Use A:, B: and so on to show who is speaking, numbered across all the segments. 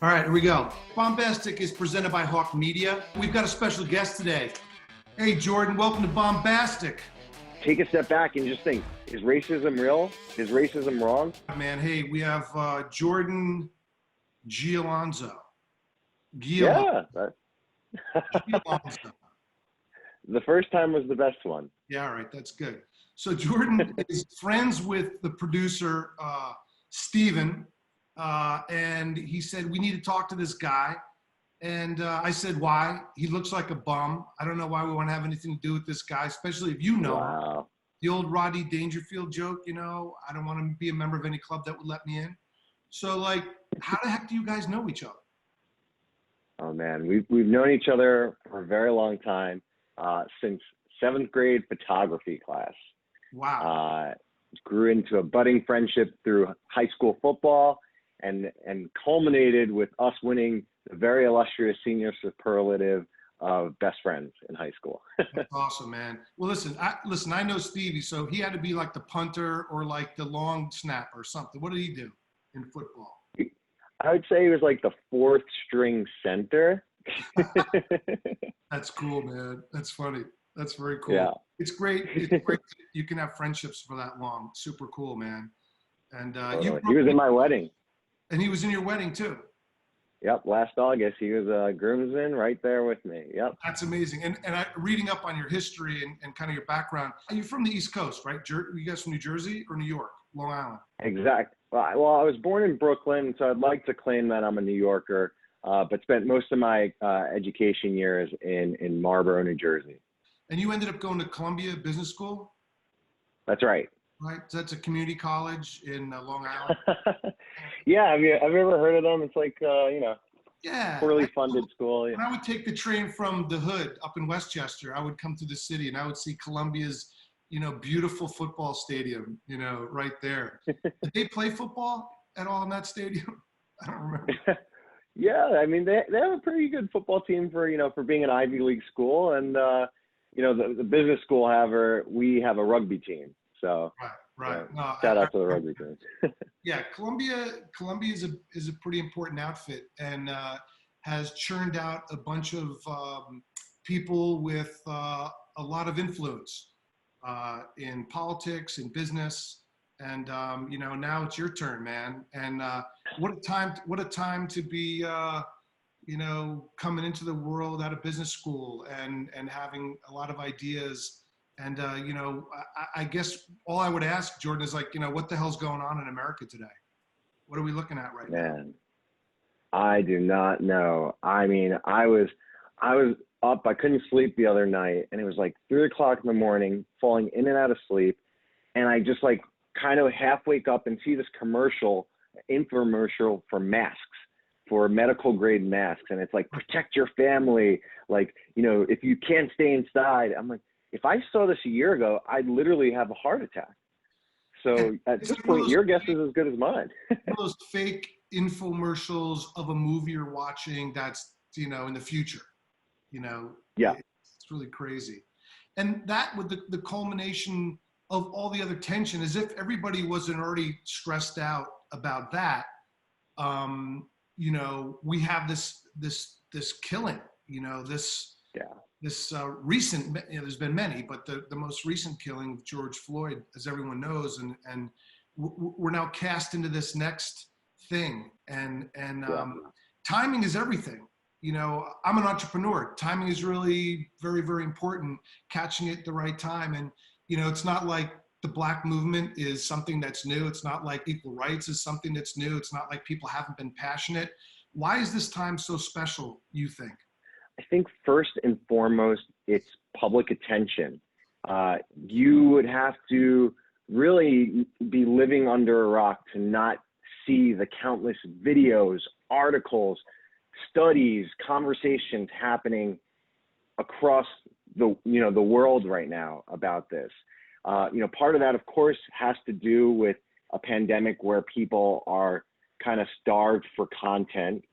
A: All right, here we go. Bombastic is presented by Hawke Media. We've got a special guest today. Hey, Jordan, welcome to Bombastic.
B: Take a step back and just think, is racism real? Is racism wrong?
A: Man, hey, we have Jordan Giallanzo.
B: Yeah.
A: Giallanzo.
B: The first time was the best one.
A: Yeah, all right, that's good. So Jordan is friends with the producer, Steven, and he said, we need to talk to this guy. And I said, why? He looks like a bum. I don't know why we want to have anything to do with this guy, especially if you know him. The old Rodney Dangerfield joke, you know, I don't want to be a member of any club that would let me in. So, like, how the heck do you guys know each other?
B: Oh, man, we've known each other for a very long time, since 7th grade photography class.
A: Wow.
B: Grew into a budding friendship through high school football and culminated with us winning the very illustrious senior superlative of best friends in high school.
A: That's awesome, man. Well, listen, I know Stevie, so he had to be like the punter or like the long snap or something. What did he do in football?
B: I would say he was like the 4th string center.
A: That's cool, man. That's funny. That's very cool.
B: Yeah.
A: It's great. It's great you can have friendships for that long. Super cool, man. And
B: he was in my wedding.
A: And he was in your wedding too.
B: Yep, last August he was a groomsman right there with me. Yep.
A: That's amazing. And reading up on your history and kind of your background, you're from the East Coast, right? You guys from New Jersey or New York, Long Island?
B: Exact. Well, I was born in Brooklyn, so I'd like to claim that I'm a New Yorker, but spent most of my education years in Marlboro, New Jersey.
A: And you ended up going to Columbia Business School?
B: That's right.
A: Right. So that's a community college in Long Island.
B: Yeah. Have you ever heard of them? It's like,
A: yeah,
B: poorly funded school. Yeah.
A: When I would take the train from the hood up in Westchester, I would come to the city and I would see Columbia's, beautiful football stadium, right there. Did they play football at all in that stadium? I don't remember.
B: Yeah. I mean, they have a pretty good football team for being an Ivy League school. And, the business school, however, we have a rugby team. So
A: right. No,
B: shout out to the rugby team.
A: Yeah, Columbia is a pretty important outfit and has churned out a bunch of people with a lot of influence in politics and business. And now it's your turn, man. And what a time to be coming into the world out of business school and having a lot of ideas. And, I guess all I would ask, Jordan, is like, what the hell's going on in America today? What are we looking at right now?
B: Man, I do not know. I mean, I was up, I couldn't sleep the other night, and it was like 3 o'clock in the morning, falling in and out of sleep. And I just like kind of half wake up and see this infomercial for masks, for medical grade masks. And it's like, protect your family. Like, if you can't stay inside, I'm like, if I saw this a year ago, I'd literally have a heart attack. So at this point, your guess is as good as mine.
A: Those fake infomercials of a movie you're watching that's, in the future,
B: Yeah.
A: It's really crazy. And that with the culmination of all the other tension, as if everybody wasn't already stressed out about that, we have this killing, this recent, there's been many, but the most recent killing of George Floyd, as everyone knows, and we're now cast into this next thing. And timing is everything. I'm an entrepreneur. Timing is really very, very important, catching it at the right time. And, it's not like the Black movement is something that's new. It's not like equal rights is something that's new. It's not like people haven't been passionate. Why is this time so special, you think?
B: I think first and foremost, it's public attention. You would have to really be living under a rock to not see the countless videos, articles, studies, conversations happening across the world right now about this. Part of that, of course, has to do with a pandemic where people are kind of starved for content.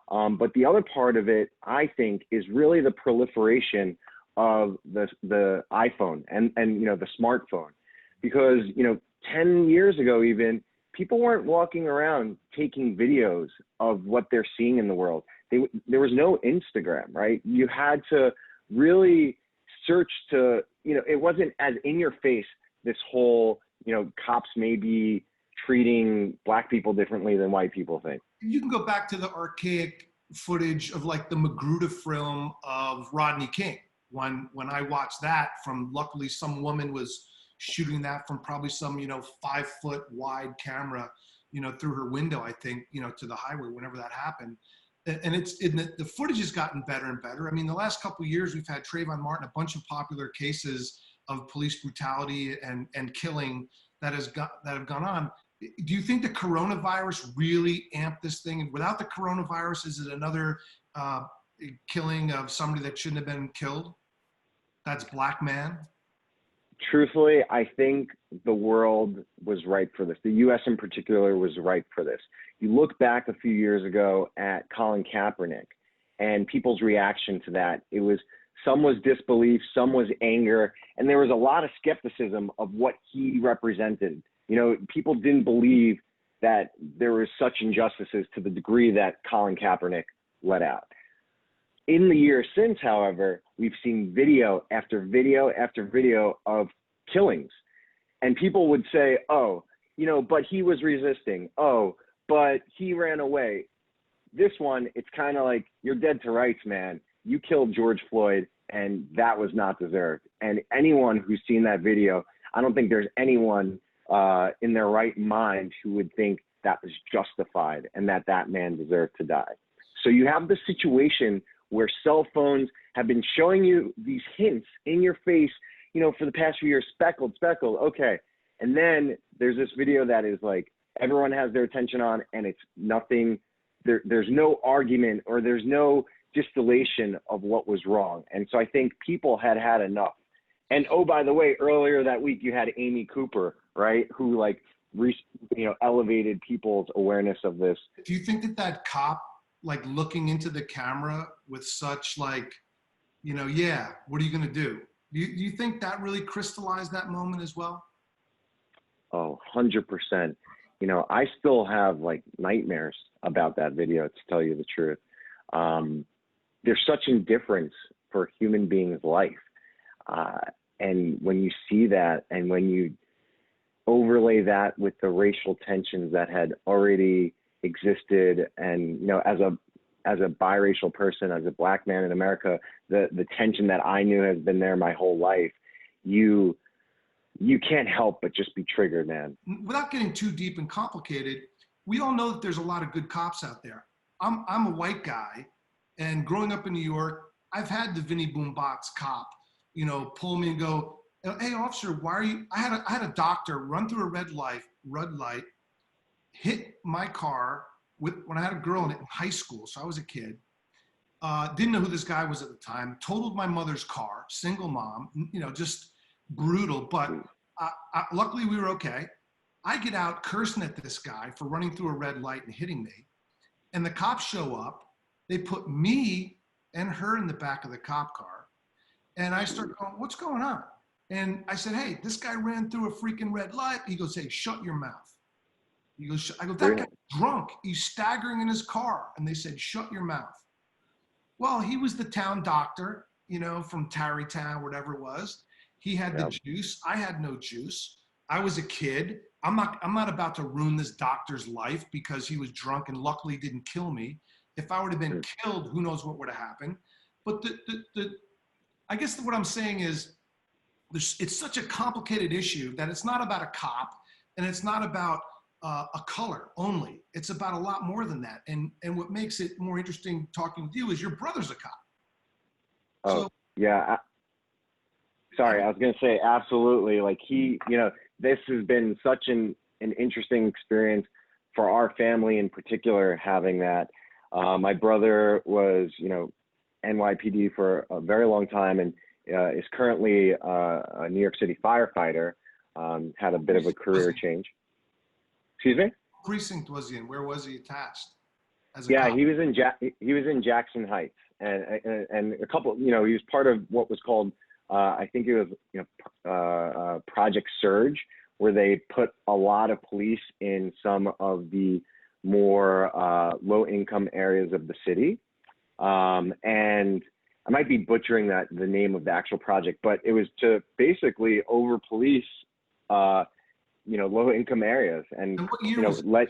B: But the other part of it, I think, is really the proliferation of the iPhone and the smartphone, because 10 years ago even people weren't walking around taking videos of what they're seeing in the world. There was no Instagram, right? You had to really search to, you know, it wasn't as in your face, this whole, you know, cops may be treating black people differently than white people think.
A: You can go back to the archaic footage of like the Magruder film of Rodney King. When I watched that from, luckily some woman was shooting that from probably some, you know, 5 foot wide camera, you know, through her window, I think, you know, to the highway whenever that happened. And the footage has gotten better and better. I mean, the last couple of years we've had Trayvon Martin, a bunch of popular cases of police brutality and killing that have gone on. Do you think the coronavirus really amped this thing? And without the coronavirus, is it another killing of somebody that shouldn't have been killed? That's black man?
B: Truthfully, I think the world was ripe for this. The U.S. in particular was ripe for this. You look back a few years ago at Colin Kaepernick and people's reaction to that. It was, some was disbelief, some was anger, and there was a lot of skepticism of what he represented. You know, people didn't believe that there were such injustices to the degree that Colin Kaepernick let out. In the years since, however, we've seen video after video after video of killings. And people would say, oh, you know, but he was resisting. Oh, but he ran away. This one, it's kind of like, you're dead to rights, man. You killed George Floyd, and that was not deserved. And anyone who's seen that video, I don't think there's anyone in their right mind who would think that was justified and that that man deserved to die. So you have the situation where cell phones have been showing you these hints in your face, you know, for the past few years, speckled, okay. And then there's this video that is like, everyone has their attention on, and it's nothing, there's no argument or there's no distillation of what was wrong. And so I think people had had enough. And oh, by the way, earlier that week, you had Amy Cooper, right? Who like, you know, elevated people's awareness of this.
A: Do you think that that cop, like looking into the camera with such like, you know, yeah, what are you going to do? Do you think that really crystallized that moment as well?
B: Oh, 100%. You know, I still have like nightmares about that video, to tell you the truth. There's such indifference for a human being's life. And when you see that, and when you overlay that with the racial tensions that had already existed, and, you know, as a biracial person, as a black man in America, the tension that I knew has been there my whole life, you can't help but just be triggered, man.
A: Without getting too deep and complicated, we all know that there's a lot of good cops out there. I'm a white guy, and growing up in New York, I've had the Vinnie Boombox cop, you know, pull me and go, hey officer, why are you, I had a doctor run through a red light, hit my car when I had a girl in it in high school, so I was a kid. Didn't know who this guy was at the time, totaled my mother's car, single mom, you know, just brutal, but luckily we were okay. I get out cursing at this guy for running through a red light and hitting me, and the cops show up. They put me and her in the back of the cop car, and I start going, what's going on? And I said, hey, this guy ran through a freaking red light. He goes, hey, shut your mouth. He goes, I go, that guy's drunk. He's staggering in his car. And they said, shut your mouth. Well, he was the town doctor, you know, from Tarrytown, whatever it was. He had the juice. I had no juice. I was a kid. I'm not about to ruin this doctor's life because he was drunk and luckily didn't kill me. If I would have been killed, who knows what would have happened. But I guess what I'm saying is it's such a complicated issue that it's not about a cop and it's not about a color only. It's about a lot more than that. And what makes it more interesting talking with you is your brother's a cop.
B: Oh,
A: so,
B: yeah. Sorry, I was going to say absolutely. Like you know, this has been such an interesting experience for our family in particular, having that. My brother was, you know, NYPD for a very long time and is currently a New York City firefighter, had a bit of a career change. Excuse me?
A: What precinct was he in? Where was he attached?
B: Yeah, cop? he was in Jackson Heights, and a couple, you know, he was part of what was called, I think it was, you know, Project Surge, where they put a lot of police in some of the more low-income areas of the city. And I might be butchering the name of the actual project, but it was to basically over-police, low-income areas. And
A: what year was it?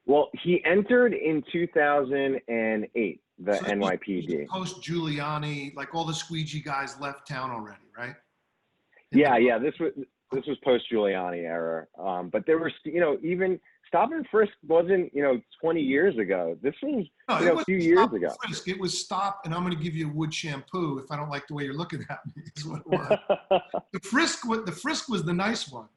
B: Well, he entered in 2008, the
A: So
B: NYPD.
A: Post Giuliani, like all the squeegee guys left town already, right?
B: Yeah. This was post Giuliani era. But there were, even stop and frisk wasn't, 20 years ago. This was, a few years ago.
A: Frisk. It was stop, and I'm going to give you a wood shampoo if I don't like the way you're looking at me. Is what it was. The frisk was the nice one.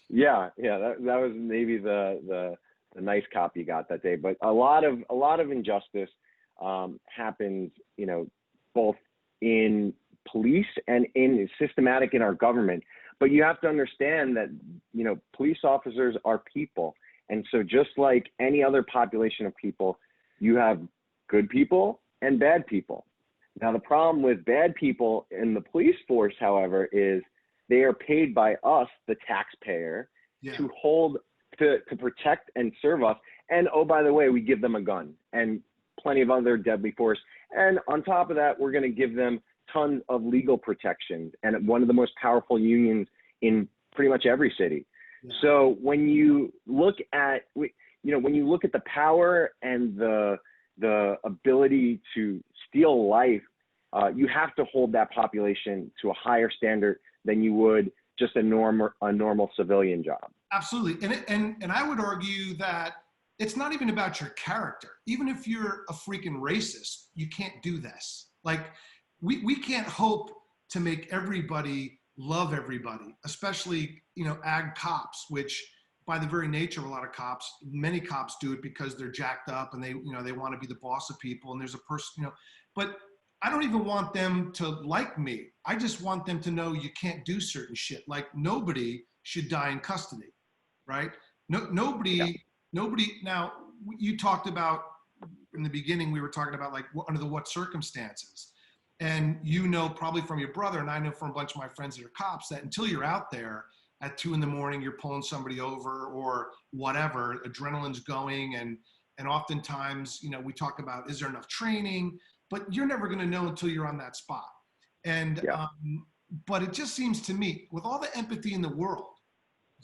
B: Yeah. That was maybe the nice cop you got that day. But a lot of injustice happens, both in police and systematic in our government. But you have to understand that, police officers are people. And so just like any other population of people, you have good people and bad people. Now, the problem with bad people in the police force, however, is they are paid by us, the taxpayer, to protect and serve us. And oh, by the way, we give them a gun and plenty of other deadly force. And on top of that, we're going to give them tons of legal protections and one of the most powerful unions in pretty much every city. Yeah. So when you look at, the power and the ability to steal life, you have to hold that population to a higher standard than you would just a normal civilian job.
A: Absolutely. And I would argue that it's not even about your character. Even if you're a freaking racist, you can't do this. Like, we can't hope to make everybody love everybody, especially, ag cops, which by the very nature of a lot of cops, many cops do it because they're jacked up and they want to be the boss of people. And there's a person, but I don't even want them to like me. I just want them to know you can't do certain shit. Like, nobody should die in custody, right? Nobody. Now, you talked about in the beginning, we were talking about like under what circumstances. And probably from your brother, and I know from a bunch of my friends that are cops, that until you're out there at 2 a.m, you're pulling somebody over or whatever, adrenaline's going. And oftentimes, we talk about, is there enough training? But you're never going to know until you're on that spot. And, but it just seems to me, with all the empathy in the world,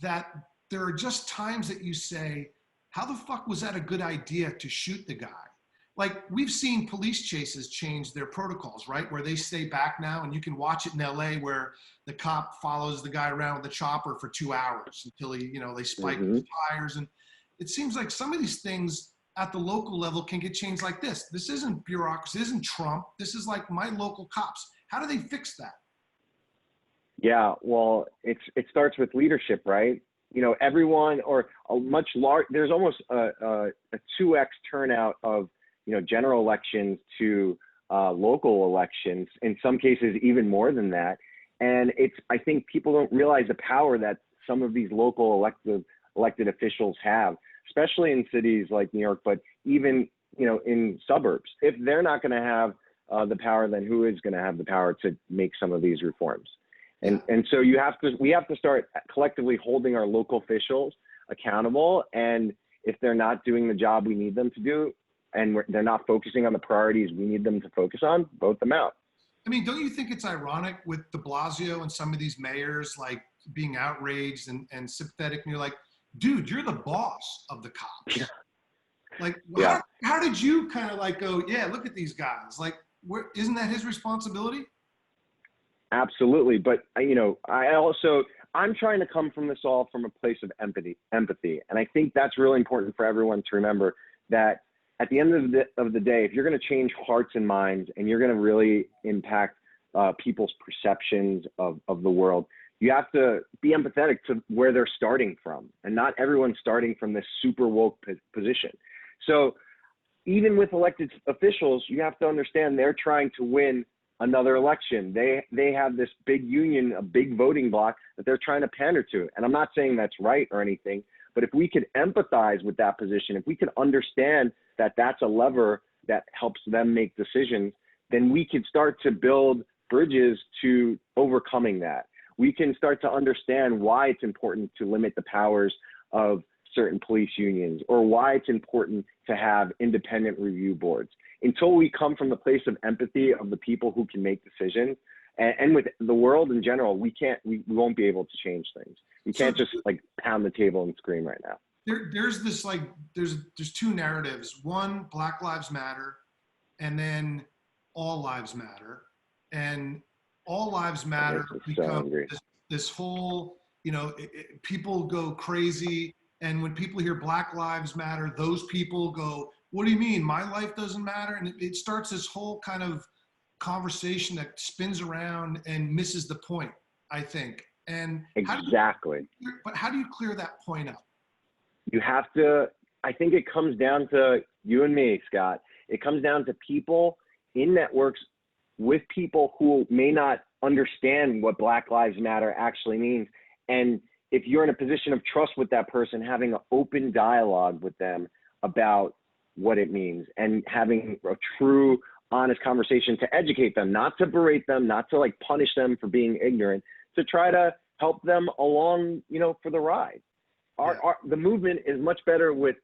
A: that there are just times that you say, how the fuck was that a good idea to shoot the guy? Like, we've seen police chases change their protocols, right? Where they stay back now, and you can watch it in LA where the cop follows the guy around with the chopper for 2 hours until they spike his tires. And it seems like some of these things at the local level can get changed like this. This isn't bureaucracy, this isn't Trump. This is like my local cops. How do they fix that?
B: Yeah, well, it starts with leadership, right? Everyone, or a much large, there's almost a 2x turnout of, general elections to local elections, in some cases even more than that. And I think people don't realize the power that some of these local elected officials have, especially in cities like New York, but even, in suburbs. If they're not going to have the power, then who is going to have the power to make some of these reforms? And so we have to start collectively holding our local officials accountable. And if they're not doing the job we need them to do, and they're not focusing on the priorities we need them to focus on, vote them out.
A: I mean, don't you think it's ironic with de Blasio and some of these mayors like being outraged and sympathetic, and you're like, dude, you're the boss of the cops. Yeah. Like, how did you kind of like go, yeah, look at these guys? Like, isn't that his responsibility?
B: Absolutely. But, I'm trying to come from this all from a place of empathy. And I think that's really important for everyone to remember, that at the end of the day, if you're going to change hearts and minds and you're going to really impact people's perceptions of the world, you have to be empathetic to where they're starting from. And not everyone's starting from this super woke position. So even with elected officials, you have to understand they're trying to win another election. They have this big union, a big voting bloc that they're trying to pander to. And I'm not saying that's right or anything, but if we could empathize with that position, if we could understand that that's a lever that helps them make decisions, then we could start to build bridges to overcoming that. we can start to understand why it's important to limit the powers of certain police unions, or why it's important to have independent review boards. Until we come from the place of empathy of the people who can make decisions, and with the world in general, we won't be able to change things. We can't just like pound the table and scream right now.
A: There's this like, there's two narratives. One, Black Lives Matter, and then All Lives Matter. And All Lives Matter becomes this whole, people go crazy. And when people hear Black Lives Matter, those people go, what do you mean? My life doesn't matter? And it starts this whole kind of conversation that spins around and misses the point, I think. And
B: exactly.
A: How do you clear that point up?
B: You have to, I think it comes down to you and me, Scott. It comes down to people in networks with people who may not understand what Black Lives Matter actually means. And if you're in a position of trust with that person, having an open dialogue with them about what it means and having a true, honest conversation to educate them, not to berate them, not to like punish them for being ignorant, to try to help them along, for the ride. The movement is much better with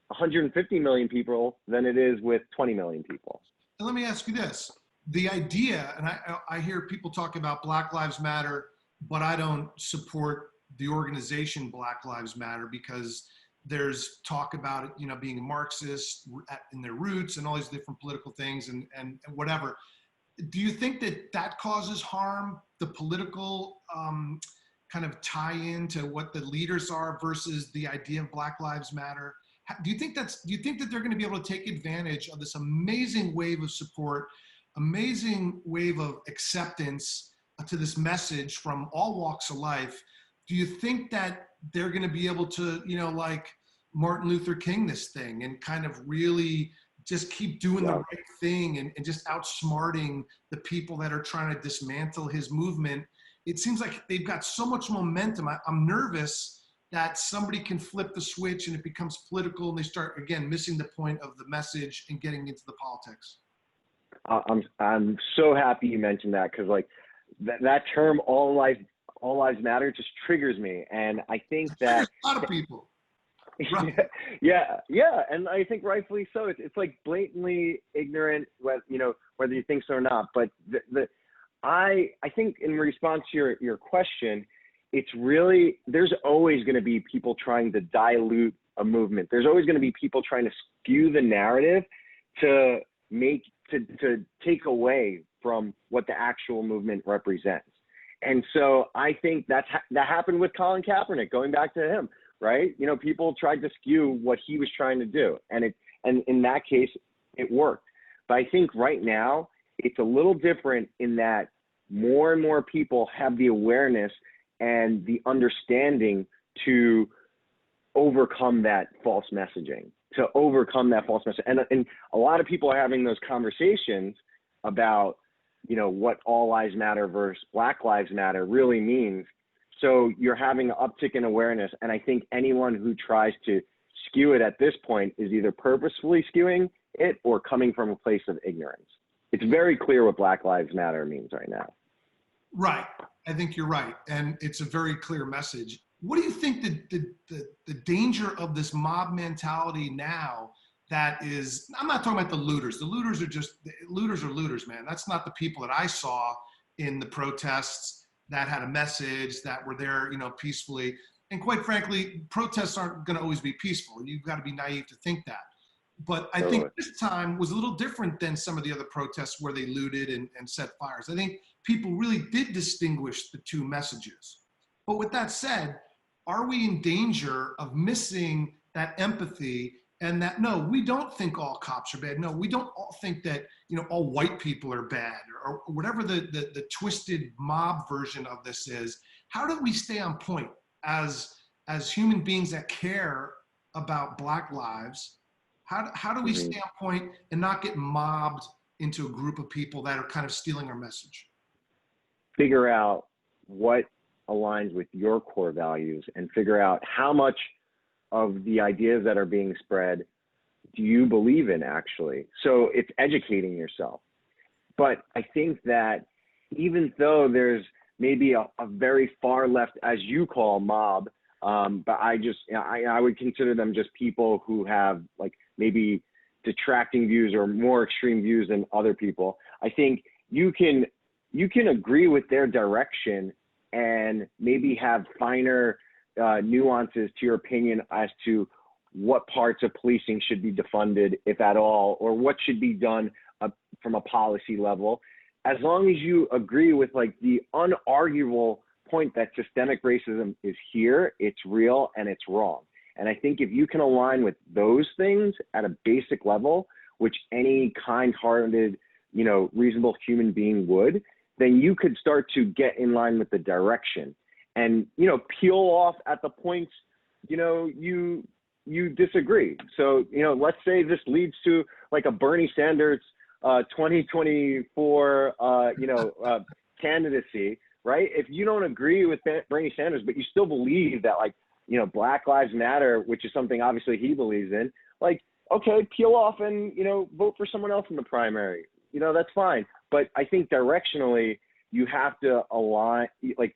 B: 150 million people than it is with 20 million people.
A: And let me ask you this. The idea, and I hear people talk about Black Lives Matter, but I don't support the organization Black Lives Matter because there's talk about it, being Marxist in their roots and all these different political things and whatever. Do you think that causes harm, the political kind of tie in to what the leaders are versus the idea of Black Lives Matter? Do you think that they're going to be able to take advantage of this amazing wave of support, amazing wave of acceptance to this message from all walks of life? Do you think that they're going to be able to, like Martin Luther King, this thing and kind of really just keep doing the right thing and just outsmarting the people that are trying to dismantle his movement? It seems like they've got so much momentum. I'm nervous that somebody can flip the switch and it becomes political and they start, again, missing the point of the message and getting into the politics.
B: I'm so happy you mentioned that, because like that term, all lives matter, just triggers me. And I think that
A: a lot of people. Right.
B: yeah. And I think rightfully so. It's like blatantly ignorant, whether you think so or not. But I think in response to your question, it's really, there's always going to be people trying to dilute a movement. There's always going to be people trying to skew the narrative to take away from what the actual movement represents. And so I think that happened with Colin Kaepernick, going back to him, right? People tried to skew what he was trying to do. And in that case, it worked. But I think right now it's a little different in that more and more people have the awareness and the understanding to overcome that false messaging, And a lot of people are having those conversations about, what all lives matter versus Black Lives Matter really means. So you're having an uptick in awareness. And I think anyone who tries to skew it at this point is either purposefully skewing it or coming from a place of ignorance. It's very clear what Black Lives Matter means right now. Right.
A: I think you're right. And it's a very clear message. What do you think the danger of this mob mentality now that is, I'm not talking about the looters. The looters are looters, man. That's not the people that I saw in the protests that had a message, that were there, peacefully. And quite frankly, protests aren't going to always be peaceful. You've got to be naive to think that. But I think this time was a little different than some of the other protests where they looted and set fires. I think people really did distinguish the two messages. But with that said, are we in danger of missing that empathy and that, no, we don't think all cops are bad. No, we don't all think that, all white people are bad or whatever the twisted mob version of this is. How do we stay on point as human beings that care about Black lives? How do we stay on point and not get mobbed into a group of people that are kind of stealing our message?
B: Figure out what aligns with your core values and figure out how much of the ideas that are being spread do you believe in actually. So it's educating yourself. But I think that even though there's maybe a very far left, as you call, mob. But I would consider them just people who have like maybe detracting views or more extreme views than other people. I think you can agree with their direction and maybe have finer nuances to your opinion as to what parts of policing should be defunded, if at all, or what should be done from a policy level. As long as you agree with like the unarguable point that systemic racism is here, it's real, and it's wrong. And I think if you can align with those things at a basic level, which any kind-hearted, reasonable human being would, then you could start to get in line with the direction and, peel off at the points, you disagree. So, let's say this leads to like a Bernie Sanders 2024, candidacy, right? If you don't agree with Bernie Sanders, but you still believe that like, Black Lives Matter, which is something obviously he believes in, like, okay, peel off and, vote for someone else in the primary. That's fine. But I think directionally, you have to align, like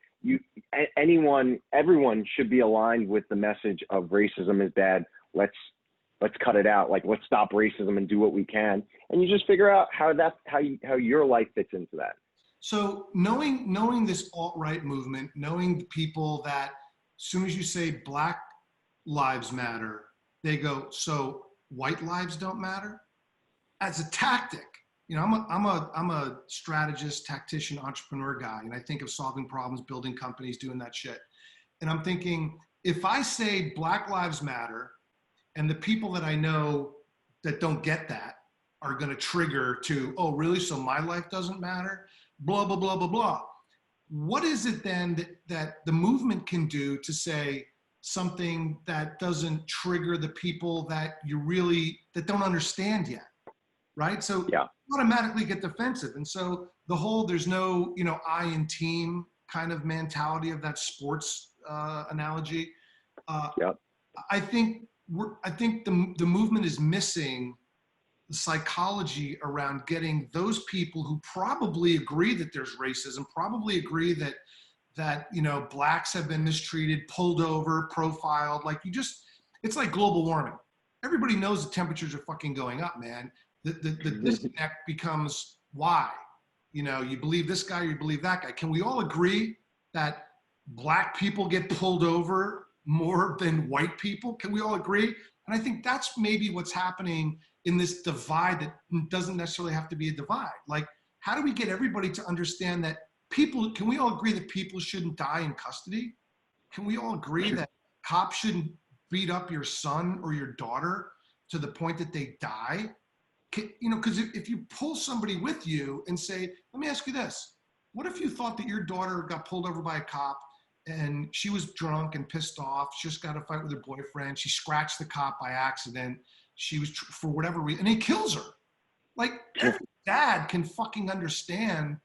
B: everyone should be aligned with the message of racism is bad. Let's cut it out. Like, let's stop racism and do what we can. And you just figure out how your life fits into that.
A: So knowing this alt-right movement, knowing the people that as soon as you say Black Lives Matter, they go, so white lives don't matter? As a tactic, I'm a strategist, tactician, entrepreneur guy, and I think of solving problems, building companies, doing that shit. And I'm thinking, if I say Black Lives Matter, and the people that I know that don't get that are going to trigger to, oh, really? So my life doesn't matter? Blah, blah, blah, blah, blah. What is it then that the movement can do to say something that doesn't trigger the people that that don't understand yet, right? So
B: yeah.
A: You automatically get defensive. And so the whole, there's no, I in team kind of mentality of that sports analogy.
B: Yep.
A: I think the movement is missing the psychology around getting those people who probably agree that there's racism, probably agree that blacks have been mistreated, pulled over, profiled. Like it's like global warming. Everybody knows the temperatures are fucking going up, man. The disconnect becomes why. You believe this guy, you believe that guy. Can we all agree that black people get pulled over more than white people? Can we all agree? And I think that's maybe what's happening in this divide that doesn't necessarily have to be a divide. Like, how do we get everybody to understand that can we all agree that people shouldn't die in custody? Can we all agree that cops shouldn't beat up your son or your daughter to the point that they die? Because if you pull somebody with you and say, let me ask you this. What if you thought that your daughter got pulled over by a cop and she was drunk and pissed off, she just got a fight with her boyfriend, she scratched the cop by accident, she was, for whatever reason, and he kills her. Like, every dad can fucking understand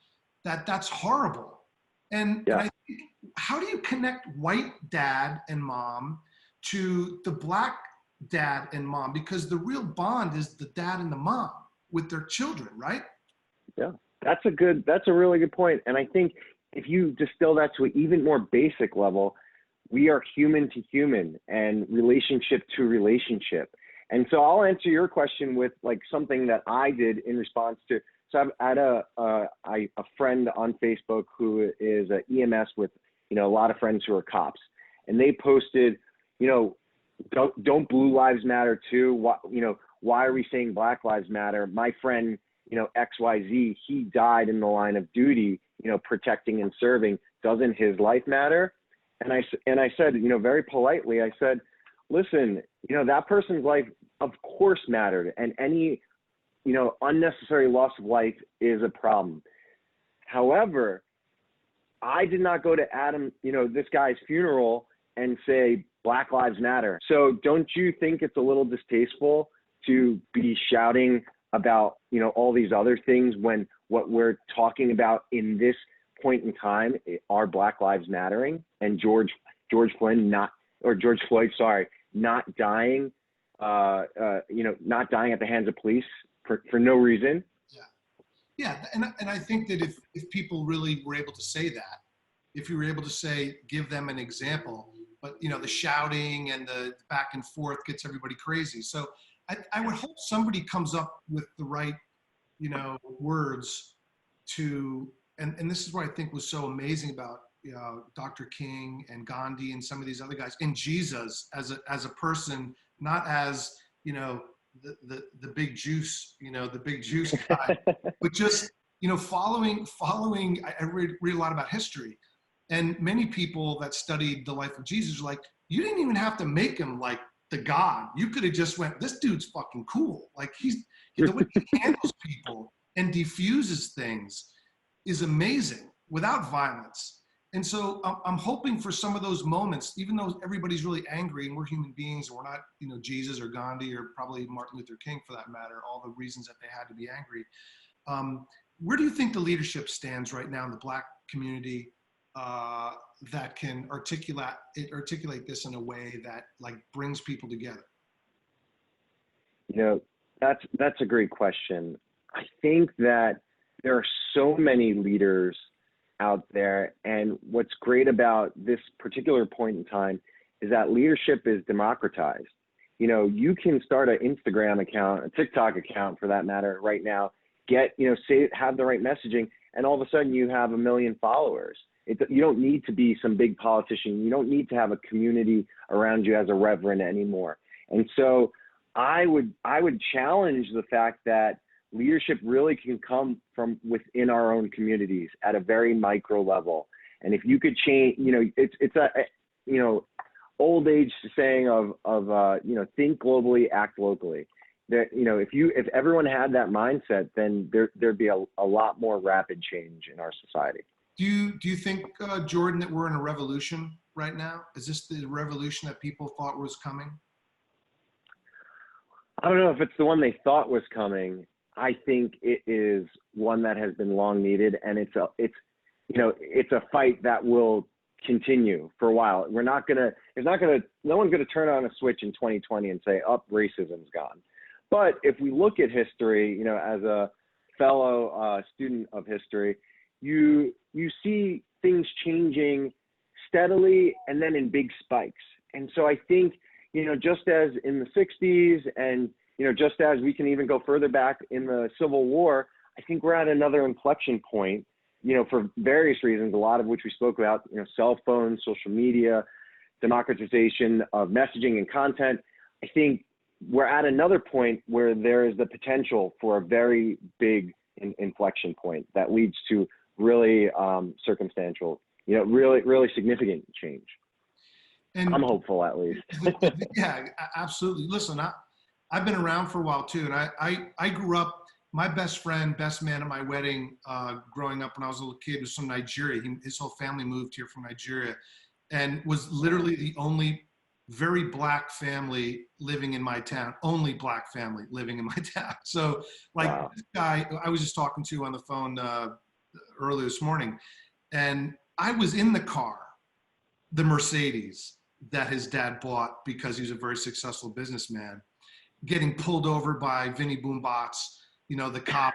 A: that that's horrible. And I think, how do you connect white dad and mom to the black dad and mom? Because the real bond is the dad and the mom with their children, right?
B: Yeah, that's a really good point. And I think if you distill that to an even more basic level, we are human to human and relationship to relationship. And so I'll answer your question with like something that I did in response to. So I had a friend on Facebook who is an EMS with, a lot of friends who are cops, and they posted, don't blue lives matter too? Why are we saying Black Lives Matter? My friend, XYZ, he died in the line of duty, protecting and serving. Doesn't his life matter? And I said, very politely, I said, listen, that person's life of course mattered, and any, unnecessary loss of life is a problem. However, I did not go to Adam, this guy's funeral and say Black Lives Matter. So don't you think it's a little distasteful to be shouting about, all these other things when what we're talking about in this point in time are Black Lives Mattering, and George Floyd, not dying, not dying at the hands of police for no reason.
A: Yeah, and I think that if people really were able to say that, if you were able to say, give them an example. But, you know, the shouting and the back and forth gets everybody crazy. So I would hope somebody comes up with the right, you know, words to, and this is what I think was so amazing about, you know, Dr. King and Gandhi and some of these other guys, and Jesus as a person, not as, you know, the big juice, you know, the big juice guy, but just, you know, following, I read a lot about history, and many people that studied the life of Jesus are like, you didn't even have to make him like the God. You could have just went, this dude's fucking cool. Like the way he handles people and diffuses things is amazing without violence. And so I'm hoping for some of those moments, even though everybody's really angry and we're human beings and we're not, you know, Jesus or Gandhi or probably Martin Luther King for that matter, all the reasons that they had to be angry. Where do you think the leadership stands right now in the Black community that can articulate this in a way that like brings people together?
B: You know, that's a great question. I think that there are so many leaders out there, and what's great about this particular point in time is that leadership is democratized. You know, you can start an Instagram account, a TikTok account for that matter right now, have the right messaging, and all of a sudden you have 1 million followers. You don't need to be some big politician. You don't need to have a community around you as a reverend anymore. And so I would challenge the fact that leadership really can come from within our own communities at a very micro level. And if you could change, you know, it's a, you know, old age saying of you know, think globally, act locally. That, you know, if everyone had that mindset, then there'd be a lot more rapid change in our society.
A: Do you think, Jordan, that we're in a revolution right now? Is this the revolution that people thought was coming?
B: I don't know if it's the one they thought was coming. I think it is one that has been long needed, and it's a fight that will continue for a while. No one's gonna turn on a switch in 2020 and say, "Oh, racism's gone." But if we look at history, you know, as a fellow student of history, you see things changing steadily and then in big spikes. And so I think, you know, just as in the 60s and, you know, just as we can even go further back in the Civil War, I think we're at another inflection point, you know, for various reasons, a lot of which we spoke about, you know, cell phones, social media, democratization of messaging and content. I think we're at another point where there is the potential for a very big inflection point that leads to really circumstantial, you know, really significant change. And I'm hopeful, at least.
A: Yeah, absolutely. Listen, I've been around for a while too, and I grew up. My best man at my wedding, growing up when I was a little kid, was from Nigeria. His whole family moved here from Nigeria, and was literally the only very Black family living in my town. Only Black family living in my town. So, like, wow. This guy I was just talking to on the phone earlier this morning, and I was in the car, the Mercedes that his dad bought because he was a very successful businessman, getting pulled over by Vinny Boombots, you know, the cop,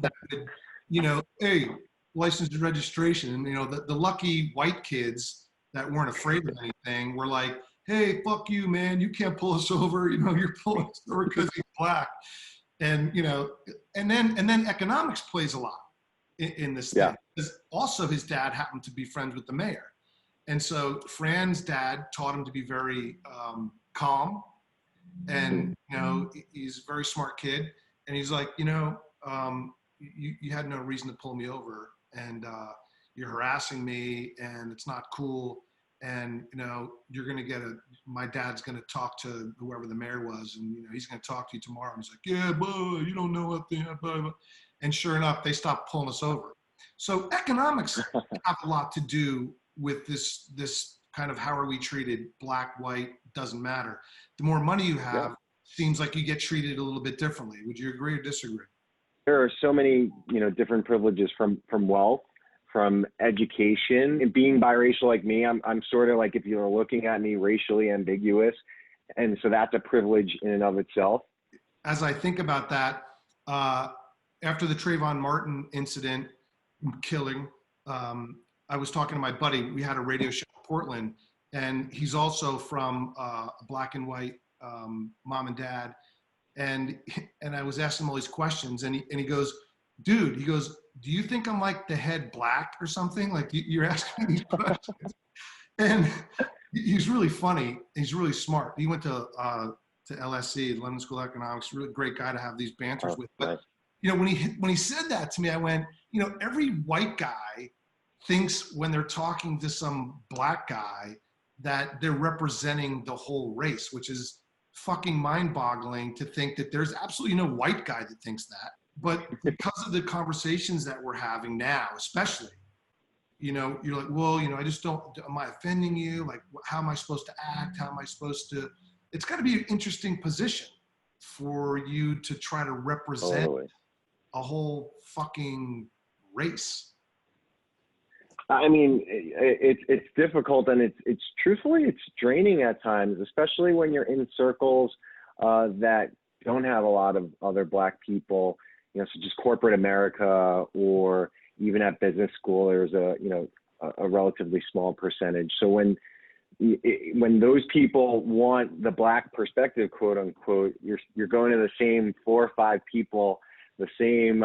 A: that would, you know, hey, license and registration. And, you know, the lucky white kids that weren't afraid of anything were like, hey, fuck you, man. You can't pull us over. You know, you're pulling us over because he's Black. And, you know, and then economics plays a lot in this thing. Because also his dad happened to be friends with the mayor. And so Fran's dad taught him to be very calm. And, you know, he's a very smart kid. And he's like, you know, you had no reason to pull me over, and you're harassing me, and it's not cool. And, you know, you're going to my dad's going to talk to whoever the mayor was, and, you know, he's going to talk to you tomorrow. And he's like, yeah, boy, you don't know what blah, blah. And sure enough, they stopped pulling us over. So economics have a lot to do with this kind of how are we treated, Black, white, doesn't matter. The more money you have, seems like you get treated a little bit differently. Would you agree or disagree?
B: There are so many, you know, different privileges from wealth, from education, and being biracial like me. I'm sort of like, if you're looking at me, racially ambiguous, and so that's a privilege in and of itself.
A: As I think about that, after the Trayvon Martin incident, killing, I was talking to my buddy. We had a radio show in Portland, and he's also from a black and white mom and dad. And I was asking him all these questions, and he goes, dude, he goes, do you think I'm like the head black or something? Like you're asking me these questions. And he's really funny. He's really smart. He went to LSE, London School of Economics. Really great guy to have these banters with. But
B: Nice.
A: you know, when he said that to me, I went, you know, every white guy thinks when they're talking to some black guy that they're representing the whole race, which is fucking mind-boggling to think that there's absolutely no white guy that thinks that. But because of the conversations that we're having now, especially, you know, you're like, well, you know, I just don't, am I offending you? Like, how am I supposed to act? How am I supposed to, it's got to be an interesting position for you to try to represent
B: Totally.
A: a whole fucking race.
B: I mean, it's difficult, and it's truthfully, it's draining at times, especially when you're in circles that don't have a lot of other Black people, you know, so just corporate America, or even at business school, there's a relatively small percentage. So when those people want the Black perspective, quote unquote, you're going to the same 4 or 5 people, the same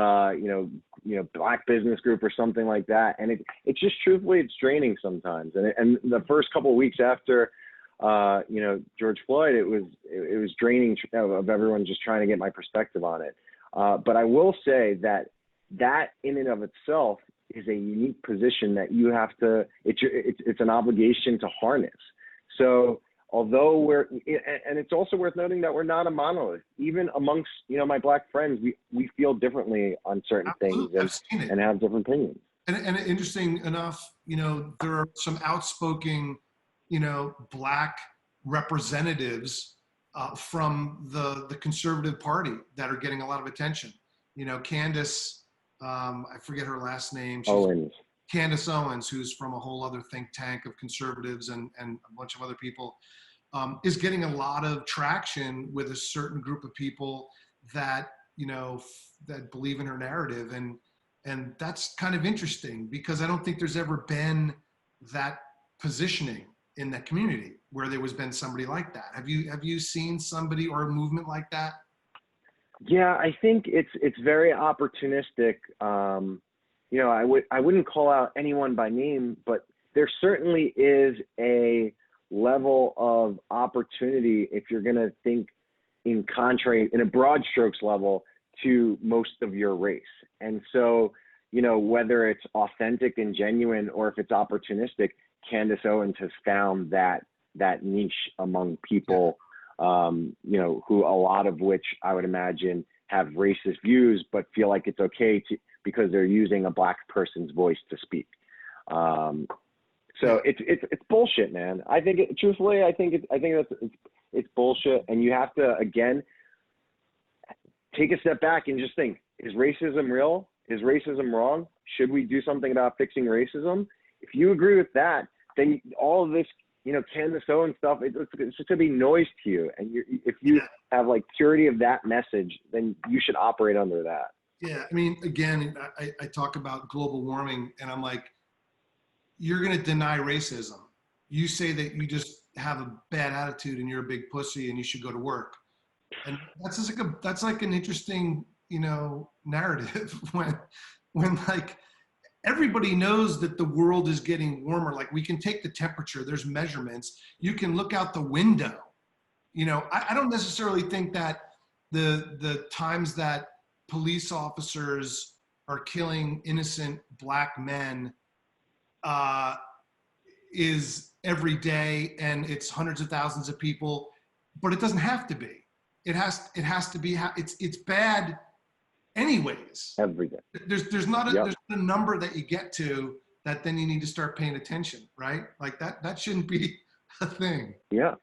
B: Black business group or something like that, and it's just truthfully, it's draining sometimes. And the first couple of weeks after George Floyd, it was draining of everyone just trying to get my perspective on it. But I will say that in and of itself is a unique position that you have to, it's an obligation to harness. So although and it's also worth noting that we're not a monolith. Even amongst, my Black friends, we feel differently on certain things and have different opinions.
A: And interesting enough, there are some outspoken, Black representatives from the conservative party that are getting a lot of attention. Candace, I forget her last name.
B: Owens.
A: Candace Owens, who's from a whole other think tank of conservatives and a bunch of other people, is getting a lot of traction with a certain group of people that, that believe in her narrative. And that's kind of interesting, because I don't think there's ever been that positioning in that community where there was been somebody like that. Have you seen somebody or a movement like that?
B: Yeah, I think it's very opportunistic. I wouldn't call out anyone by name, but there certainly is a level of opportunity if you're going to think in a broad strokes level to most of your race. And so, whether it's authentic and genuine or if it's opportunistic, Candace Owens has found that niche among people, who a lot of which I would imagine have racist views, but feel like it's okay because they're using a Black person's voice to speak. So it's bullshit, man. I think it's bullshit, and you have to, again, take a step back and just think: is racism real? Is racism wrong? Should we do something about fixing racism? If you agree with that, then all of this, Candace Owens stuff, it's just gonna be noise to you. And if you have like purity of that message, then you should operate under that.
A: Yeah, I mean, again, I talk about global warming, and I'm like, you're going to deny racism. You say that you just have a bad attitude and you're a big pussy and you should go to work. And that's like an interesting, narrative when like everybody knows that the world is getting warmer. Like, we can take the temperature, there's measurements. You can look out the window. I don't necessarily think that the times that police officers are killing innocent Black men is every day, and it's hundreds of thousands of people, but it doesn't have to be. It has to be. It's bad, anyways.
B: Every day.
A: There's not a number that you get to that then you need to start paying attention, right? Like that shouldn't be a thing.
B: Yeah.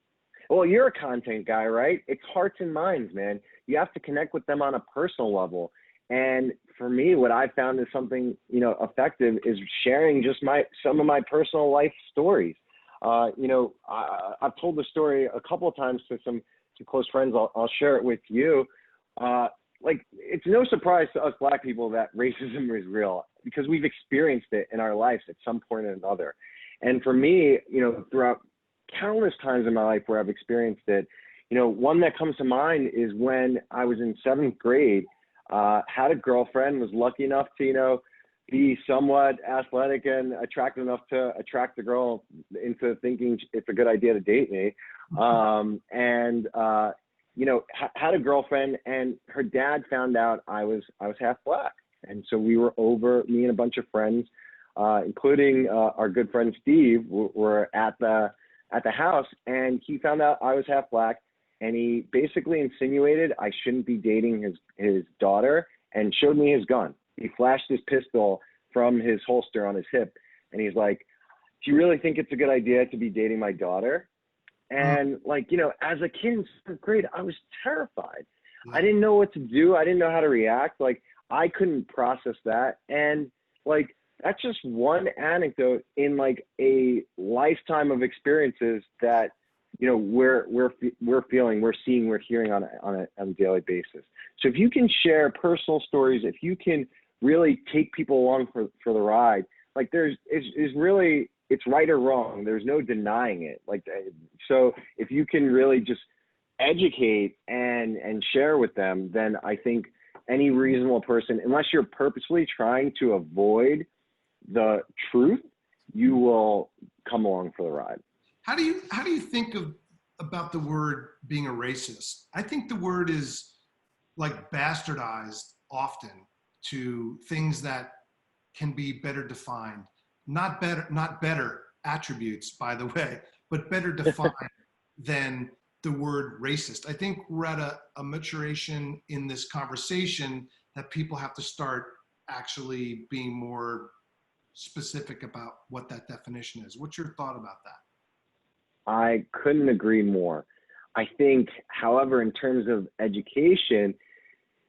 B: Well, you're a content guy, right? It's hearts and minds, man. You have to connect with them on a personal level. And for me, what I found is something, effective is sharing just some of my personal life stories. I've told the story a couple of times to some close friends. I'll share it with you. Like it's no surprise to us Black people that racism is real because we've experienced it in our lives at some point or another. And for me, throughout countless times in my life where I've experienced it, one that comes to mind is when I was in 7th grade, had a girlfriend, was lucky enough to, be somewhat athletic and attractive enough to attract the girl into thinking it's a good idea to date me. Had a girlfriend, and her dad found out I was half Black. And so we were over, me and a bunch of friends, including our good friend Steve, were at the house, and he found out I was half Black, and he basically insinuated I shouldn't be dating his daughter and showed me his gun. He flashed his pistol from his holster on his hip, and he's like, "Do you really think it's a good idea to be dating my daughter?" And as a kid in 7th grade, I was terrified. I didn't know what to do. I didn't know how to react. I couldn't process that. And that's just one anecdote in a lifetime of experiences that, we're feeling, we're seeing, we're hearing on a daily basis. So if you can share personal stories, if you can really take people along for the ride, it's right or wrong. There's no denying it. So if you can really just educate and share with them, then I think any reasonable person, unless you're purposefully trying to avoid the truth, you will come along for the ride.
A: How do you think about the word being a racist? I think the word is bastardized often to things that can be better defined. Not better attributes, by the way, but better defined than the word racist. I think we're at a maturation in this conversation that people have to start actually being more specific about what that definition is. What's your thought about that?
B: I couldn't agree more. I think, however, in terms of education,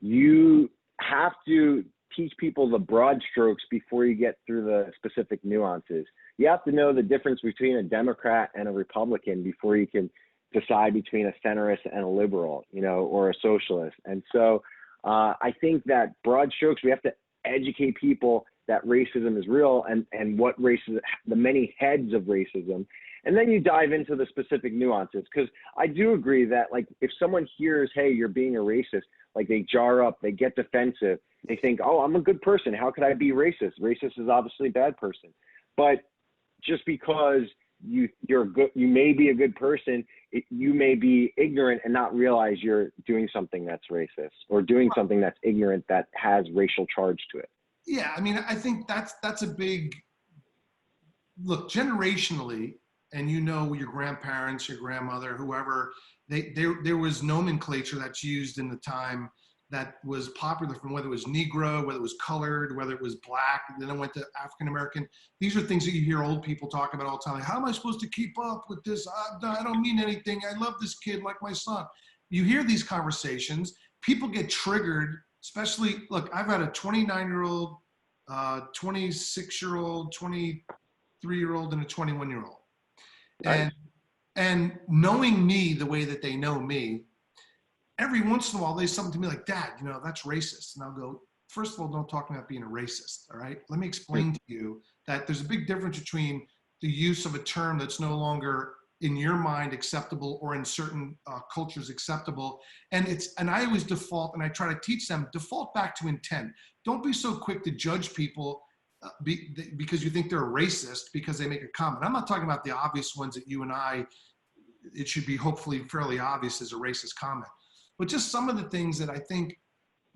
B: you have to teach people the broad strokes before you get through the specific nuances. You have to know the difference between a Democrat and a Republican before you can decide between a centrist and a liberal, or a socialist. And so I think that broad strokes, we have to educate people that racism is real and what racism, the many heads of racism. And then you dive into the specific nuances, because I do agree that if someone hears, hey, you're being a racist, they jar up, they get defensive, they think, oh, I'm a good person, how could I be racist? Racist is obviously a bad person. But just because you're good, you may be a good person, you may be ignorant and not realize you're doing something that's racist or doing something that's ignorant that has racial charge to it.
A: Yeah, I think that's a big look generationally. And your grandparents, your grandmother, whoever, there was nomenclature that's used in the time that was popular, from whether it was Negro, whether it was colored, whether it was Black, and then it went to African American. These are things that you hear old people talk about all the time. How am I supposed to keep up with this? I don't mean anything. I love this kid like my son. You hear these conversations. People get triggered, especially, look, I've had a 29-year-old, 26-year-old, 23-year-old, and a 21-year-old. And knowing me the way that they know me, every once in a while they say something to me like, Dad, that's racist. And I'll go, first of all, don't talk about being a racist, all right? Let me explain to you that there's a big difference between the use of a term that's no longer in your mind acceptable or in certain cultures acceptable. And I always default, and I try to teach them, default back to intent. Don't be so quick to judge people because you think they're a racist because they make a comment. I'm not talking about the obvious ones that you and I, it should be hopefully fairly obvious as a racist comment, but just some of the things that I think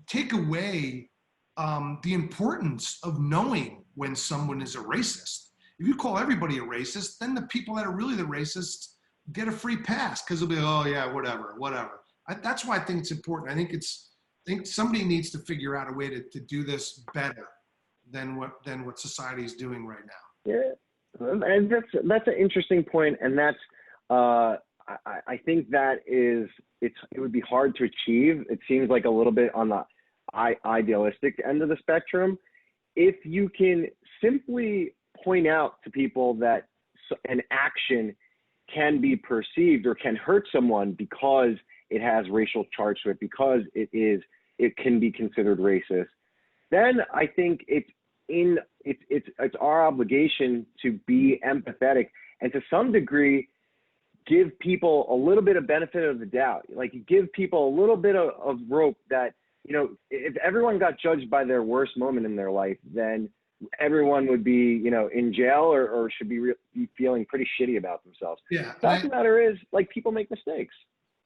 A: take away the importance of knowing when someone is a racist. If you call everybody a racist, then the people that are really the racists get a free pass because they'll be, oh yeah, whatever. That's why I think it's important. I think somebody needs to figure out a way to do this better than what society is doing right now.
B: Yeah, and that's an interesting point, and that's I think that it would be hard to achieve. It seems like a little bit on the idealistic end of the spectrum. If you can simply point out to people that an action can be perceived or can hurt someone because it has racial charge to it, because it is it can be considered racist, then I think it's our obligation to be empathetic and to some degree give people a little bit of benefit of the doubt. Like, give people a little bit of rope that, you know, if everyone got judged by their worst moment in their life, then everyone would be, you know, in jail or should be feeling pretty shitty about themselves.
A: Yeah.
B: The fact of the matter is, like, people make mistakes.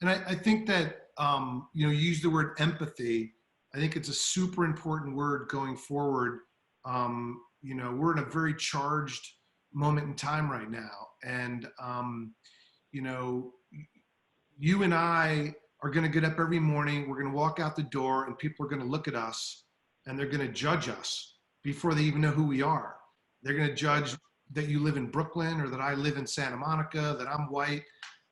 A: And I think that, you know, you use the word empathy. I think it's a super important word going forward. You know, we're in a very charged moment in time right now. And, you know, you and I are going to get up every morning. We're going to walk out the door and people are going to look at us and they're going to judge us before they even know who we are. They're going to judge that you live in Brooklyn or that I live in Santa Monica, that I'm white,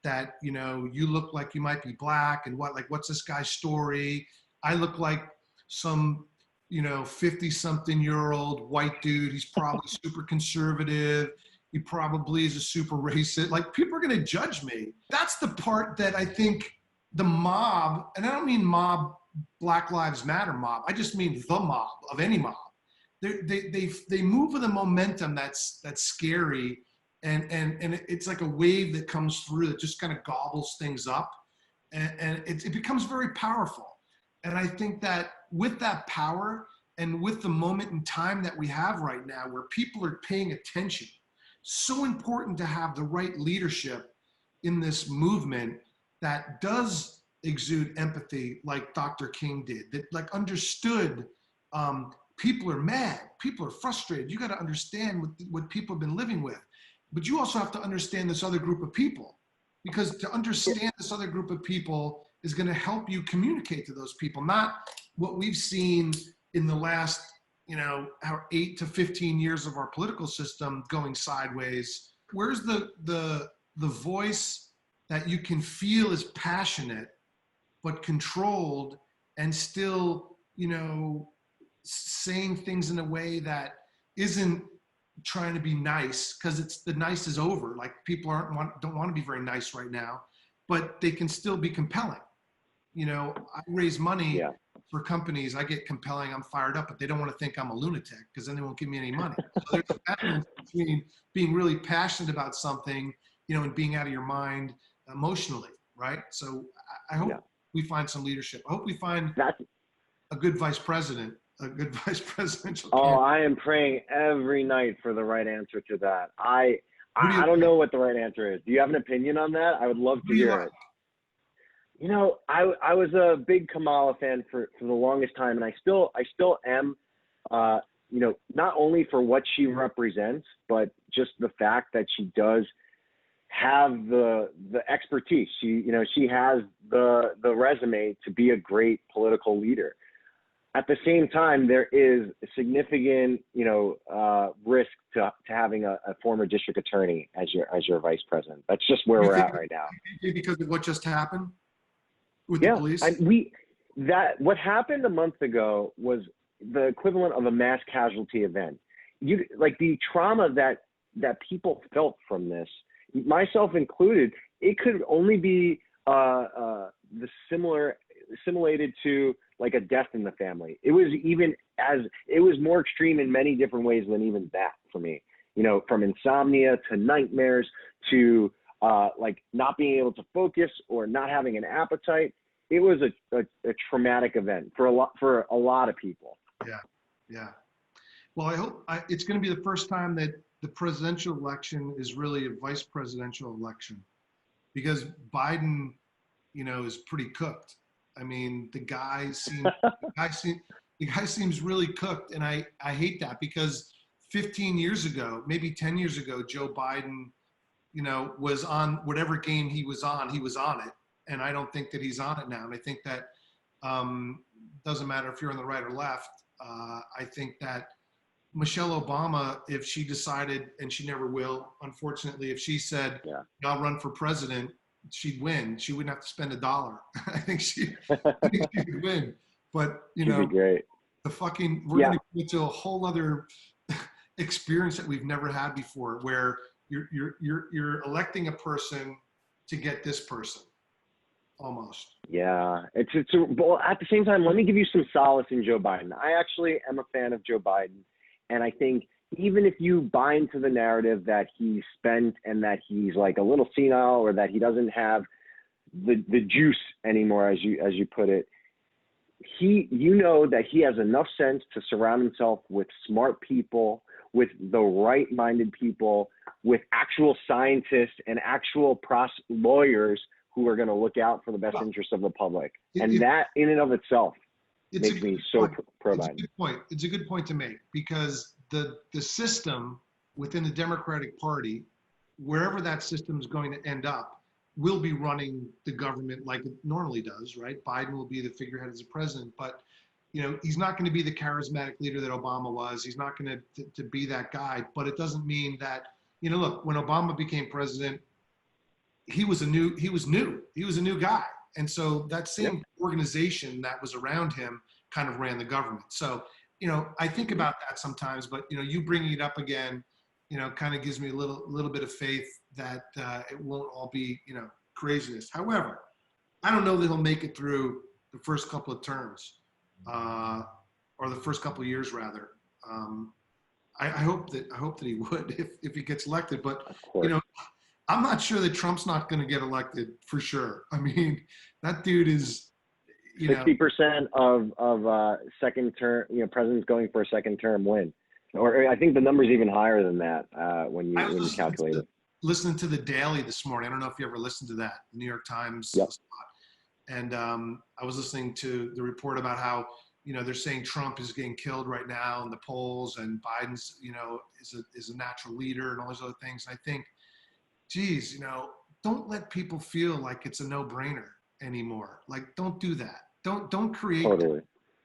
A: that, you know, you look like you might be black and what's this guy's story? I look like some, you know, 50-something-year-old white dude. He's probably super conservative. He probably is a super racist. Like, people are going to judge me. That's the part that I think the mob, and I don't mean mob, Black Lives Matter mob. I just mean the mob of any mob. They move with a momentum that's scary, and it's like a wave that comes through that just kind of gobbles things up, and it becomes very powerful. And I think that with that power and with the moment in time that we have right now, where people are paying attention, so important to have the right leadership in this movement that does exude empathy, like Dr. King did, that like understood. People are mad, people are frustrated. You got to understand what people have been living with, but you also have to understand this other group of people, because to understand this other group of people is going to help you communicate to those people, not what we've seen in the last, you know, our 8 to 15 years of our political system going sideways. Where's the voice that you can feel is passionate but controlled and still, you know, saying things in a way that isn't trying to be nice, because it's the nice is over. Like, people don't want to be very nice right now, but they can still be compelling. You know, I raise money for companies. I get compelling. I'm fired up, but they don't want to think I'm a lunatic, because then they won't give me any money. So there's a balance between being really passionate about something, you know, and being out of your mind emotionally, right? So I hope we find some leadership. I hope we find a good vice president, a good vice presidential candidate.
B: I am praying every night for the right answer to that. I don't know what the right answer is. Do you have an opinion on that? I would love to hear it. You know, I was a big Kamala fan for the longest time, and I still am. You know, not only for what she represents, but just the fact that she does have the expertise. She has the resume to be a great political leader. At the same time, there is a significant, you know, risk to having a former district attorney as your vice president. That's just where we're at right now.
A: Because of what just happened with the police?
B: What happened a month ago was the equivalent of a mass casualty event. Like, the trauma that people felt from this, myself included, it could only be assimilated to like a death in the family. It was more extreme in many different ways than even that for me. You know, from insomnia to nightmares to like not being able to focus or not having an appetite. It was a traumatic event for a lot of people.
A: Yeah. Well, I hope it's going to be the first time that the presidential election is really a vice presidential election, because Biden, you know, is pretty cooked. I mean, the guy seems really cooked, and I hate that, because 15 years ago, maybe 10 years ago, Joe Biden, you know, was on whatever game he was on it, and I don't think that he's on it now. And I think that doesn't matter if you're on the right or left. I think that Michelle Obama, if she decided, and she never will, unfortunately, if she said, I'll run for president, she'd win. She wouldn't have to spend $1. I think she would win. But, you know,
B: great.
A: we're going to get to a whole other experience that we've never had before, where you're electing a person to get this person. almost.
B: Yeah, well, at the same time, let me give you some solace in Joe Biden. I actually am a fan of Joe Biden. And I think even if you buy into the narrative that he's spent and that he's like a little senile or that he doesn't have the juice anymore, as you put it, you know that he has enough sense to surround himself with smart people, with the right-minded people, with actual scientists and actual lawyers who are going to look out for the best interest of the public. And that in and of itself makes me so pro-Biden.
A: It's a good point. It's a good point to make, because the system within the Democratic Party, wherever that system is going to end up, will be running the government like it normally does, right? Biden will be the figurehead as a president, but he's not going to be the charismatic leader that Obama was. He's not going to be that guy, but it doesn't mean that, look, when Obama became president, he was new. He was a new guy. And so that same organization that was around him kind of ran the government. So, I think about that sometimes, but, you bringing it up again, kind of gives me a little bit of faith that it won't all be, craziness. However, I don't know that he'll make it through the first couple of terms, or the first couple of years rather. I hope that he would if he gets elected, but I'm not sure that Trump's not going to get elected for sure. I mean, that dude is,
B: 60% of second term, presidents going for a second term win. Or I think the number's even higher than that when you calculate it.
A: Listening to the Daily this morning. I don't know if you ever listened to that, the New York Times spot. And I was listening to the report about how, they're saying Trump is getting killed right now in the polls, and Biden's, is a natural leader and all those other things. And I think, geez, don't let people feel like it's a no-brainer anymore. Like, don't do that. Don't create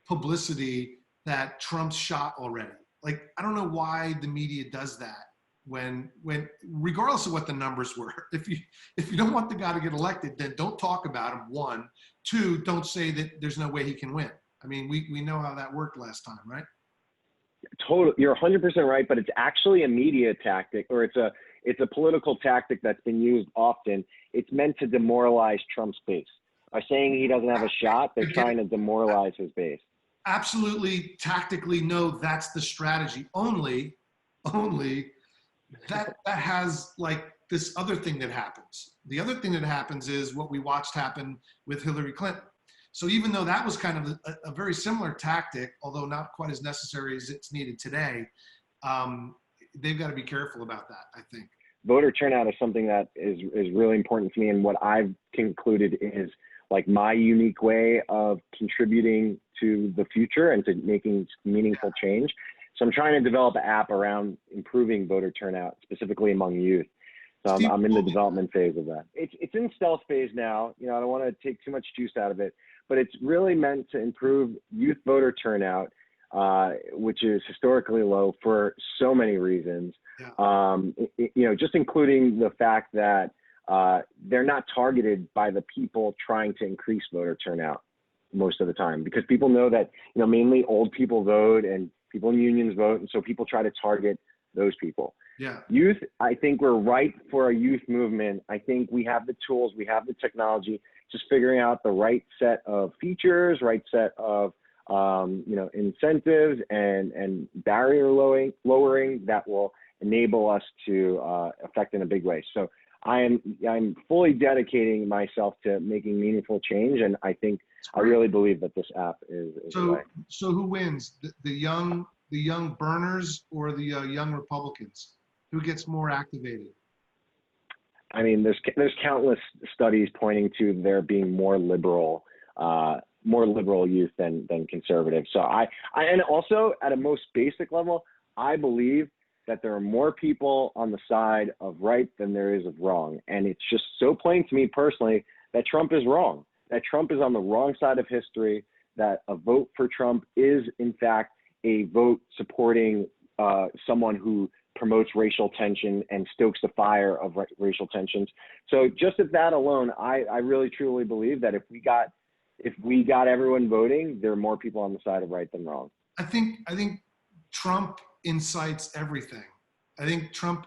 A: publicity that Trump's shot already. Like, I don't know why the media does that when regardless of what the numbers were. If you don't want the guy to get elected, then don't talk about him. 1, 2, don't say that there's no way he can win. I mean, we know how that worked last time, right?
B: Totally, you're 100% right, but it's actually a media tactic, or it's a political tactic that's been used often. It's meant to demoralize Trump's base. By saying he doesn't have a shot, they're trying to demoralize his base.
A: Absolutely, tactically, no, that's the strategy. Only that has like this other thing that happens. The other thing that happens is what we watched happen with Hillary Clinton. So even though that was kind of a very similar tactic, although not quite as necessary as it's needed today, they've got to be careful about that, I think.
B: Voter turnout is something that is really important to me, and what I've concluded is like my unique way of contributing to the future and to making meaningful change. So I'm trying to develop an app around improving voter turnout, specifically among youth. So I'm in the development phase of that. It's in stealth phase now. I don't want to take too much juice out of it, but it's really meant to improve youth voter turnout, which is historically low for so many reasons. Yeah. Just including the fact that they're not targeted by the people trying to increase voter turnout most of the time, because people know that, mainly old people vote and people in unions vote. And so people try to target those people.
A: Yeah.
B: Youth, I think we're ripe for a youth movement. I think we have the tools, we have the technology, just figuring out the right set of features, right set of, incentives and barrier lowering that will enable us to affect in a big way. So I'm fully dedicating myself to making meaningful change, and I think I really believe that this app is the way.
A: So who wins, the young burners or the young Republicans? Who gets more activated?
B: I mean, there's countless studies pointing to there being more liberal youth than conservative. So and also at a most basic level, I believe that there are more people on the side of right than there is of wrong. And it's just so plain to me personally that Trump is wrong, that Trump is on the wrong side of history, that a vote for Trump is in fact a vote supporting someone who promotes racial tension and stokes the fire of racial tensions. So just at that alone, I really truly believe that if we got everyone voting, there are more people on the side of right than wrong.
A: I think Trump incites everything. I think Trump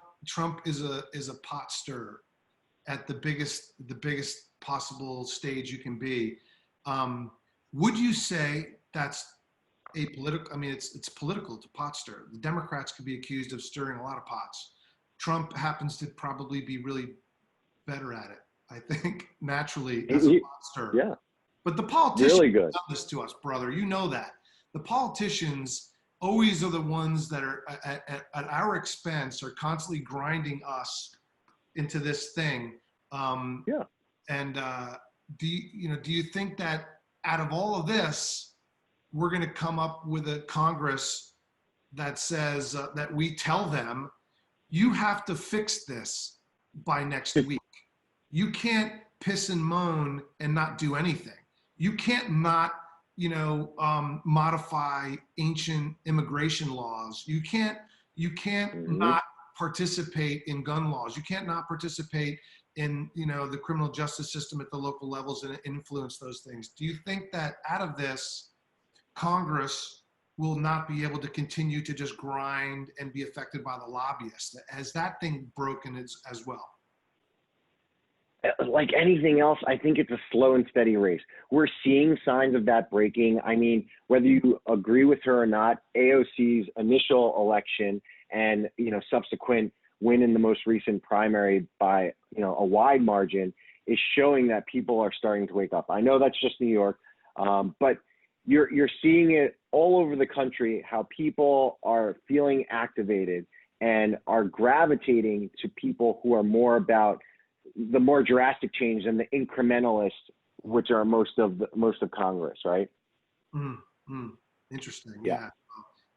A: is a pot stirrer at the biggest possible stage you can be. Would you say that's apolitical? I mean, it's political to pot stir. The Democrats could be accused of stirring a lot of pots. Trump happens to probably be really better at it, I think, naturally as a pot stirrer.
B: Yeah.
A: But the politicians
B: Really
A: have
B: good.
A: done this to us, brother. You know that. The politicians always are the ones that are at our expense, are constantly grinding us into this thing.
B: Yeah.
A: And do you think that out of all of this, we're going to come up with a Congress that says that we tell them, you have to fix this by next week. You can't piss and moan and not do anything. You can't not, modify ancient immigration laws. You can't not participate in gun laws. You can't not participate in, the criminal justice system at the local levels and influence those things. Do you think that out of this, Congress will not be able to continue to just grind and be affected by the lobbyists? Has that thing broken as well?
B: Like anything else, I think it's a slow and steady race. We're seeing signs of that breaking. I mean, whether you agree with her or not, AOC's initial election and, subsequent win in the most recent primary by, a wide margin is showing that people are starting to wake up. I know that's just New York, but you're seeing it all over the country, how people are feeling activated and are gravitating to people who are more about the more drastic change than the incrementalists, which are most of Congress, right?
A: Interesting. Yeah.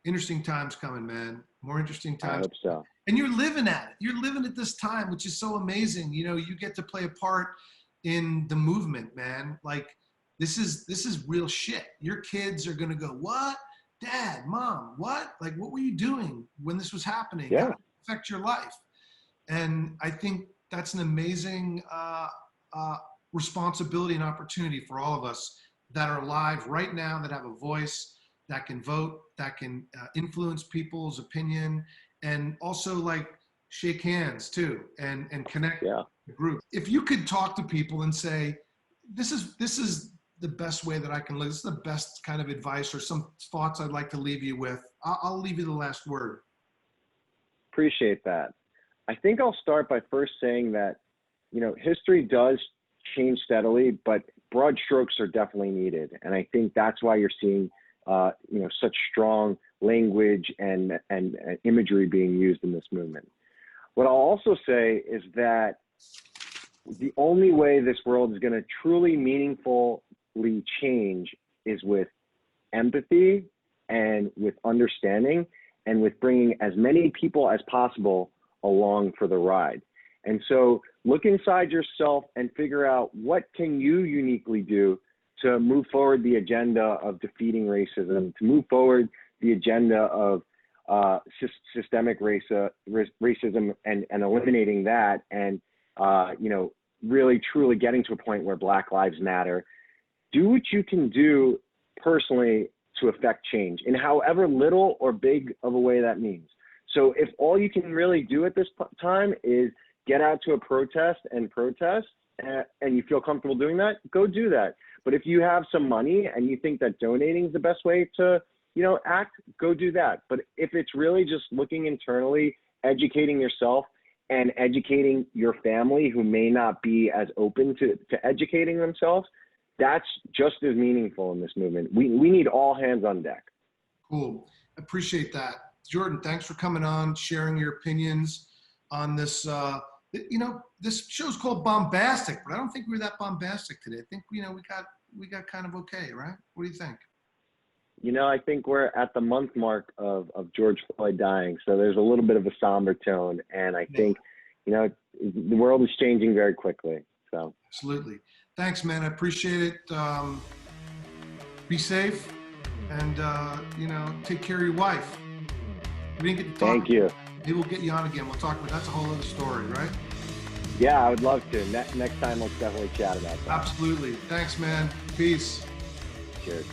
A: Interesting times coming, man. More interesting times.
B: I hope so.
A: And you're living at it. You're living at this time, which is so amazing. You get to play a part in the movement, man. Like this is real shit. Your kids are gonna go, what? Dad, Mom, what? Like, what were you doing when this was happening?
B: Yeah.
A: How did it affect your life? And I think that's an amazing responsibility and opportunity for all of us that are alive right now, that have a voice, that can vote, that can influence people's opinion, and also like shake hands too, and connect the group. If you could talk to people and say, this is the best way that I can live, this is the best kind of advice or some thoughts I'd like to leave you with, I'll leave you the last word.
B: Appreciate that. I think I'll start by first saying that, history does change steadily, but broad strokes are definitely needed. And I think that's why you're seeing, such strong language and imagery being used in this movement. What I'll also say is that the only way this world is going to truly meaningfully change is with empathy and with understanding and with bringing as many people as possible along for the ride. And so look inside yourself and figure out what can you uniquely do to move forward the agenda of defeating racism, to move forward the agenda of systemic racism and eliminating that, and really truly getting to a point where Black Lives Matter. Do what you can do personally to affect change in however little or big of a way that means. So if all you can really do at this time is get out to a protest and you feel comfortable doing that, go do that. But if you have some money and you think that donating is the best way to, act, go do that. But if it's really just looking internally, educating yourself and educating your family who may not be as open to educating themselves, that's just as meaningful in this movement. We need all hands on deck.
A: Cool. Appreciate that. Jordan, thanks for coming on, sharing your opinions on this. This show's called Bombastic, but I don't think we were that bombastic today. I think, we got kind of okay, right? What do you think?
B: I think we're at the month mark of George Floyd dying. So there's a little bit of a somber tone. And I think, the world is changing very quickly. So
A: absolutely. Thanks, man. I appreciate it. Be safe and, take care of your wife. We didn't get to talk.
B: Thank you.
A: Maybe we'll get you on again. We'll talk about that's a whole other story, right?
B: Yeah, I would love to. Next time, let's definitely chat about that.
A: Absolutely. Thanks, man. Peace.
B: Cheers.